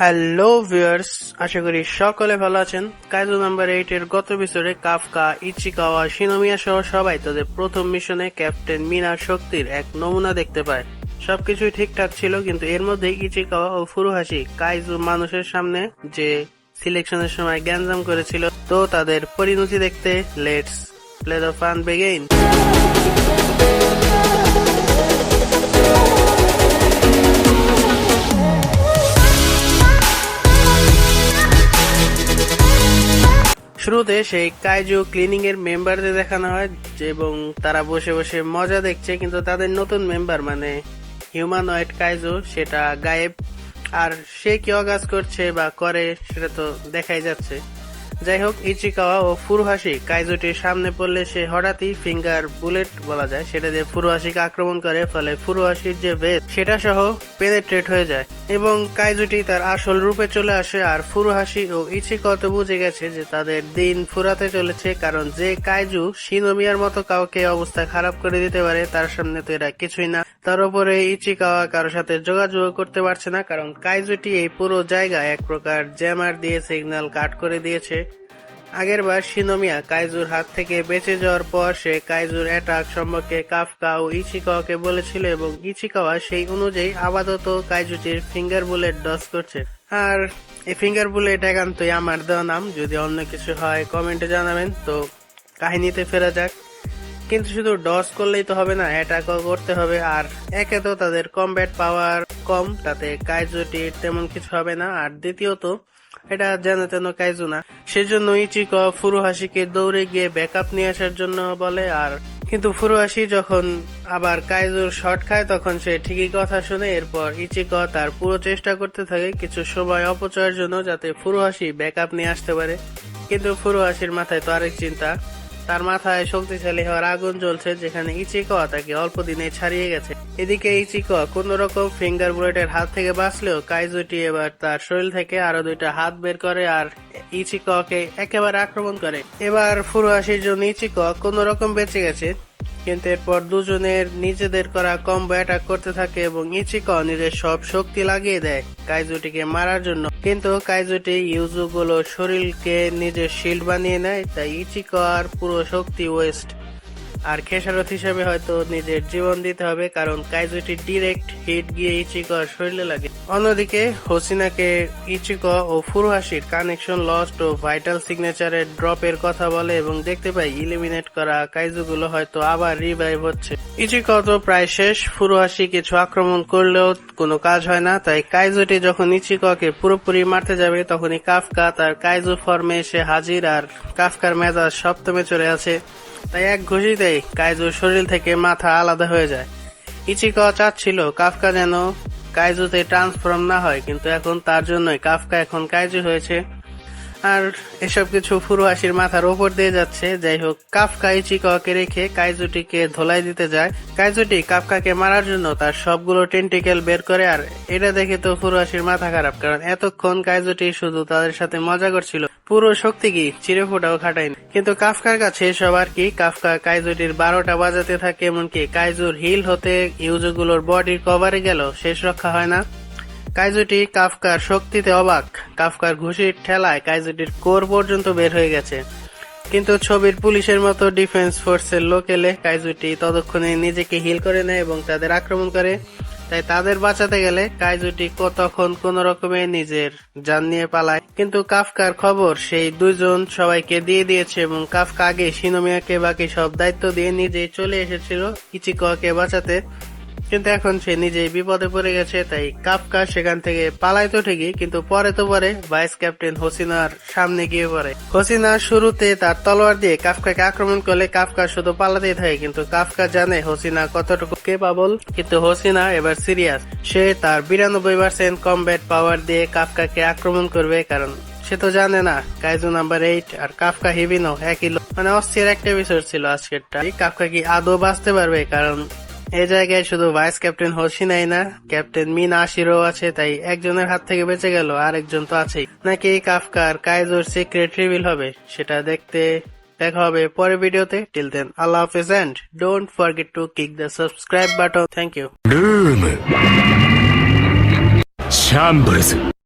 Hello viewers, আশা করি সকলে ভালো আছেন। কাইজো নাম্বার 8 এর গত এপিসোডে কাফকা, ইচিকাওয়া, শিনোমিয়া সহ সবাই তাদের প্রথম মিশনে ক্যাপ্টেন মিনার শক্তির এক নমুনা দেখতে পায়। সবকিছুই ঠিকঠাক ছিল, কিন্তু এর মধ্যে ইচিকাওয়া ও ফুরুহাশি কাইজু মানুষের সামনে যে সিলেকশনের সময় গ্যাঞ্জাম করেছিল, তো তাদের পরিণতি দেখতে let's play the fun begin. শুরুতে সেই কাইজু ক্লিনিং এর মেম্বারদের দেখানো হয় এবং তারা বসে বসে মজা দেখছে, কিন্তু তাদের নতুন মেম্বার মানে হিউম্যানয়েড কাইজু সেটা গায়েব। আর সে কি অগাজ করছে বা করে সেটা তো দেখাই যাচ্ছে। যাই হোক, ইচিকাওয়া ও ফুরুহাশি কাইজুটির সামনে পড়লে সে হঠাৎই ফিঙ্গার বুলেট বলা যায় সেটা দিয়ে ফুরুহাশিকে আক্রমণ করে, ফলে ফুরুহাশির যে ভেদ সেটা সহ পেনেট্রেট হয়ে যায় এবং কাইজুটি তার আসল রূপে চলে আসে। আর ফুরুহাশি ও ইচিকাওয়া তো বুঝে গেছে যে তাদের দিন ফুরাতে চলেছে, কারণ যে কাইজু শিনোমিয়ার মতো কাউকে অবস্থা খারাপ করে দিতে পারে তার সামনে তো এরা কিছুই না। তার উপরে ইচিকাওয়া কারোর সাথে যোগাযোগ করতে পারছে না, কারণ কাইজুটি এই পুরো জায়গায় এক প্রকার জ্যামার দিয়ে সিগন্যাল কাট করে দিয়েছে। আগেরবার শিনোমিয়া কাইজুর হাত থেকে বেঁচে যাওয়ার পর সে কাইজুর অ্যাটাক সম্পর্কে কাফকা ও ইচিকাওয়াকে বলেছিল এবং ইচিকাওয়া সেই অনুযায়ী আপাতত কাইজুটির ফিঙ্গার বুলেট ডস করছে। আর এই ফিঙ্গার বুলেট একান্তই আমার দেওয়া নাম, যদি অন্য কিছু হয় কমেন্টে জানাবেন। তো কাহিনীতে ফেরা যাক। কিন্তু শুধু ডস করলেই তো হবে না, অ্যাটাকও করতে হবে। আর একে তো তাদের কমব্যাট পাওয়ার কম, তাতে কাইজুটির তেমন কিছু হবে না। আর দ্বিতীয়ত এটা যেন তেন কাইজু না, সেজন্য ইচিকাওয়া ফুরুহাশিকে দৌড়ে গিয়ে ব্যাকআপ নিয়ে আসার জন্য বলে। আর কিন্তু ফুরুহাশি যখন আবার কাইজুর শট খায় তখন সে ঠিকই কথা শুনে। এরপর ইচিকাওয়া তার পুরো চেষ্টা করতে থাকে কিছু সময় অপচয়ের জন্য, যাতে ফুরুহাশি ব্যাকআপ নিয়ে আসতে পারে। কিন্তু ফুরুহাশির মাথায় তো আরেক চিন্তা, তার মাথায় শক্তিশালী হওয়ার আগুন জ্বলছে, যেখানে ইচিকাওয়া তাকে অল্প দিনে ছাড়িয়ে গেছে। এদিকে ইচিকাওয়া কোন রকম ফিঙ্গার বুলেটের হাত থেকে বাঁচলেও কাইজুটি এবার তার শরীর থেকে আরো দুইটা হাত বের করে আর ইচিকাওয়াকে একেবারে আক্রমণ করে। এবার ফুরুহাশির জন্য ইচিকাওয়া কোন রকম বেঁচে গেছে, কিন্তু এরপর দুজনের নিজেদের করা কম্বো অ্যাটাক করতে থাকে এবং ইচিকাওয়া নিজের সব শক্তি লাগিয়ে দেয় কাইজুটিকে মারার জন্য। কিন্তু কাইজুটি ইউজুগুলো শরীরকে নিজের শিল্ড বানিয়ে নেয়, তাই ইচিকাওয়ার পুরো শক্তি ওয়েস্ট। আর খেসারত হিসেবে হয়তো নিজের জীবন দিতে হবে, কারণ কাইজুটি ডিরেক্ট হিট গিয়ে ইচিকাওয়ার শরীরে লাগে। অন্যদিকে হোসিনাকে ইচিকাওয়া ও ফুরুহাশির কানেকশন লস্ট ও ভাইটাল সিগনেচারের ড্রপের কথা বলে এবং দেখতে পাই ইলিমিনেট করা কাইজুগুলো হয়তো আবার রিভাইভ হচ্ছে। ইচিকাওয়া তো প্রায় শেষ, ফুরুহাশি কিছু আক্রমণ করলেও কোনো কাজ হয় না। তাই কাইজুটি যখন ইচিকাওয়াকে পুরোপুরি মারতে যাবে তখনই কাফকা তার কাইজু ফর্মে এসে হাজির। আর কাফকার মেজাজ সপ্তমে চড়ে আছে, তাই এক ঘুষিতেই কাইজুর শরীর থেকে মাথা আলাদা হয়ে যায়। ইচিকাওয়া চাচ্ছিল কাফকা যেন কাইজুতে ট্রান্সফর্ম না হয়, কিন্তু এখন তার জন্যই কাফকা এখন কাইজু হয়েছে। আর এসব কিছু ফুরুহাশির মাথার ওপর দিয়ে যাচ্ছে। যাই হোক, কাফকা ইচিকাওয়াকে রেখে কাইজুটিকে ধোলাই দিতে যায়। কাইজুটি কাফকাকে মারার জন্য তার সবগুলো টেন্টিকেল বের করে, আর এটা দেখে তো ফুরুহাশির মাথা খারাপ, কারণ এতক্ষণ কাইজুটি শুধু তাদের সাথে মজা করছিল, পুরো শক্তি কি চিরফোটাও খাটায়নি। কিন্তু কাফকার কাছে এসব আর কি। কাফকা কাইজুটির 12টা বাজাতে থাকে, এমনকি কাইজুর হিল হতে ইউজুগুলোর বডির কভারে গেল শেষ রক্ষা হয় না। কাইজুটি কাফকার শক্তিতে অবাক, কাফকার ঘুষির ঠেলায় কাইজুটির কোর পর্যন্ত বের হয়ে গেছে। কিন্তু ছবির পুলিশের মতো ডিফেন্স ফোর্সের লোক এলে কাইজুটি ততক্ষণে নিজেকে হিল করে নেয় এবং তাদের আক্রমণ করে। তাই তাদের বাঁচাতে গেলে কাইজুটি তখন কোন রকমে নিজের জান নিয়ে পালায়। কিন্তু কাফকার খবর সেই দুইজন সবাইকে দিয়ে দিয়েছে এবং কাফকা আগে শিনোমিয়াকে বাকি সব দায়িত্ব দিয়ে নিজেই চলে এসেছিল ইচিকাওয়াকে বাঁচাতে। কিন্তু এখন সে নিজেই বিপদে পড়ে গেছে, তাই কাফকা সেখান থেকে পালায় তো ঠিকই, কিন্তু পরে ভাইস ক্যাপ্টেন হোসিনার সামনে গিয়ে পড়ে। হোসিনা শুরুতে তার তলোয়ার দিয়ে কাফকাকে আক্রমণ করলে কাফকা শুধু পালাতেই থাকে, কিন্তু কাফকা জানে হোসিনা কতটুকু কেপাবল। কিন্তু হোসিনা এবার সিরিয়াস, সে তার 92% কমব্যাট পাওয়ার দিয়ে কাফকাকে আক্রমণ করবে, কারণ সে তো জানে না কাইজু নাম্বার 8 আর কাফকা হিবিনো একই লোক। মানে অস্থির একটা বিষয় ছিল আজকেরটা। কাফকা কি আদৌ বাঁচতে পারবে? কারণ এই জায়গায় শুধু ভাইস ক্যাপ্টেন হোসিনাই না, ক্যাপ্টেন মিনাশিরও আছে, তাই একজনের হাত থেকে বেঁচে গেল, আরেকজন তো আছেই। নাকি কাফকার কাইজুর সিক্রেট রিভিল হবে, সেটা দেখতে দেখা হবে পরের ভিডিওতে। টিল দেন, আল্লাহ হাফেজ and don't forget to kick the subscribe button. Thank you.